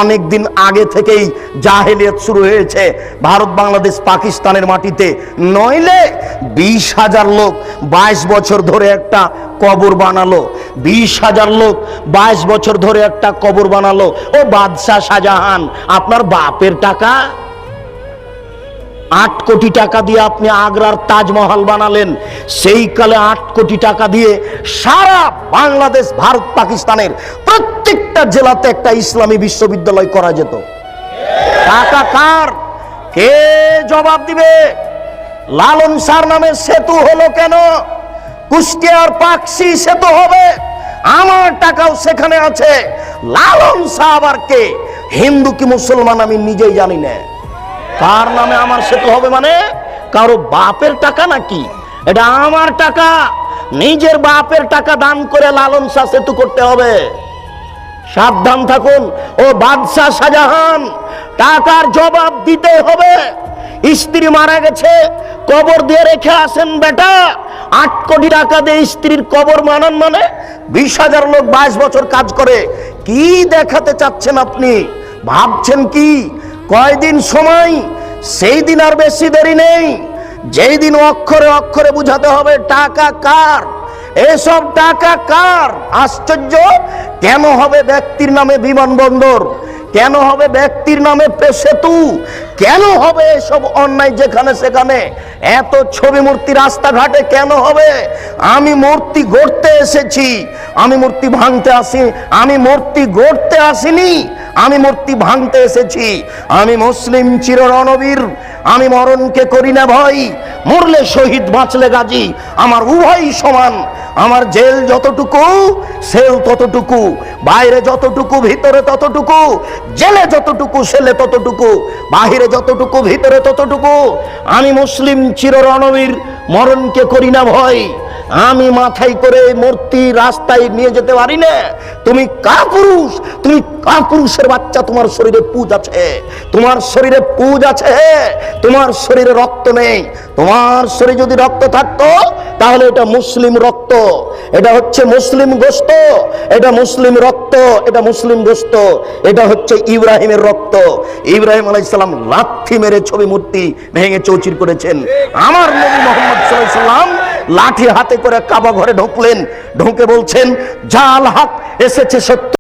অনেক দিন আগে থেকেই জাহেলিয়াত শুরু হয়েছে ভারত বাংলাদেশ পাকিস্তানের মাটিতে। নইলে 20,000 লোক 22 বছর ধরে একটা কবর বানালো, 20,000 লোক 22 বছর ধরে একটা কবর বানালো। ও বাদশাহ শাহজাহান, আপনার বাপের টাকা 8 কোটি টাকা দিয়ে আপনি আগ্রার তাজমহল বানালেন। সেই কালে 8 কোটি টাকা দিয়ে সারা বাংলাদেশ ভারত পাকিস্তানের প্রত্যেকটা জেলাতে একটা ইসলামী বিশ্ববিদ্যালয় করা যেত। টাকা কার? কে জবাব দিবে? লালন শাহ নামে সেতু হলো কেন? কুষ্টিয়ার পাকশি সেতু হবে, আমার টাকাও সেখানে আছে। লালন শাহ আবার কে? হিন্দু কি মুসলমান আমি নিজেই জানি না। কার নামে আমার সেতু হবে? মানে কারো বাপের টাকা নাকি? এটা আমার টাকা, নিজের বাপের টাকা দান করে লালন শাহ সেতু করতে হবে। সাবধান থাকুন ও বাদশাহ শাহজাহান, টাকার জবাব দিতে হবে। স্ত্রী মারা গেছে, কবর দিয়ে রেখে আসেন বেটা। 8 কোটি টাকা দিয়ে স্ত্রীর কবর বানান মানে 20,000 লোক 22 বছর কাজ করে। কি দেখাতে চাচ্ছেন আপনি? ভাবছেন কি? কয়দিন সময়? সেই দিন আর বেশি দেরি নেই, যেই দিন অক্ষরে অক্ষরে বুঝাতে হবে টাকা কার। এসব টাকা কার? আশ্চর্য! কেন হবে ব্যক্তির নামে বিমানবন্দর? কেন হবে ব্যক্তির নামে সেতু? কেন হবে এসব অন্যায় যেখানে সেখানে? এত ছবি মূর্তি রাস্তাঘাটে কেন হবে? আমি মূর্তি গড়তে এসেছি, আমি মূর্তি ভাঙতে আসি। আমি মূর্তি গড়তে আসিনি, আমি মূর্তি ভাঙতে এসেছি। আমি মুসলিম চির রণবীর, আমি মরণকে করি না ভয়। মরলে শহীদ, বাঁচলে গাজী, আমার উভয় সমান। আমার জেল যতটুকু সেল ততটুকু, বাইরে যতটুকু ভিতরে ততটুকু, জেলে যতটুকু সেলে ততটুকু, বাহিরে যতটুকু ভিতরে ততটুকু। আমি মুসলিম চির রণবীর, মরণকে করি না ভয়। আমি মাথায় করে মূর্তি রাস্তায় নিয়ে যেতে পারি না। তুমি কাপুরুষ, তুমি কাপুরুষের বাচ্চা। তোমার শরীরে পুজ আছে, তোমার শরীরে পুজ আছে, তোমার শরীরে রক্ত নেই। তোমার শরীরে যদি রক্ত থাকতো তাহলে এটা মুসলিম রক্ত, এটা হচ্ছে মুসলিম গোশত, এটা মুসলিম রক্ত, এটা মুসলিম গোশত, এটা হচ্ছে ইব্রাহিমের রক্ত। ইব্রাহিম আলাইহিস সালাম লাথি মেরে ছবি মূর্তি ভেঙে চৌচির করেছেন। আমার নবী মুহাম্মদ সাল্লাল্লাহু আলাইহি সাল্লাম লাঠি হাতে করে কাবা ঘরে ঢুকলেন, ঢুকে বলছেন জাল হক এসেছে সত্য।